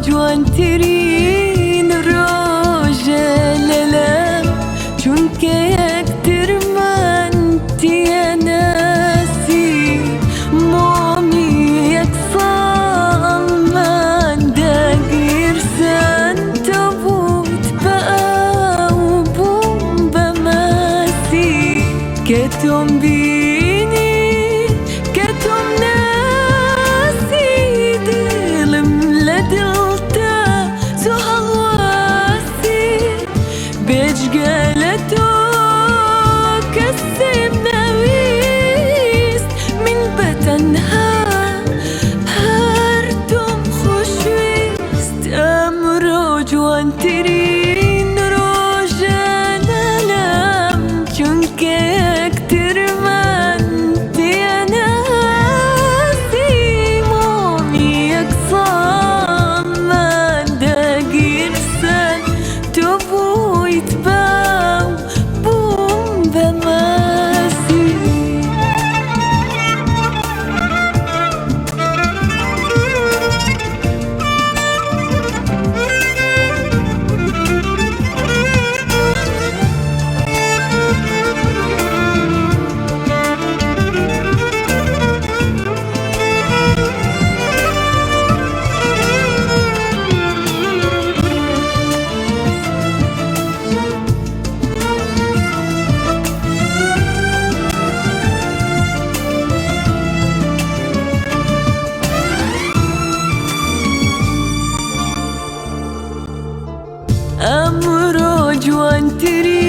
جوانترین روژللم چون که یکتر من تیه نسی مومی یک سال من دگیر سن تو بود به او بوم به مسی که تم بینی که تم نسی دلم لدل بجقالتو كسب نويست من بتنها هردم خوشويست امرو جوانترين روجان الم چونك اكتر من تيناسي مومي اكصام من دقير سن تبو يتباو بوم بماسي امرو جوانترين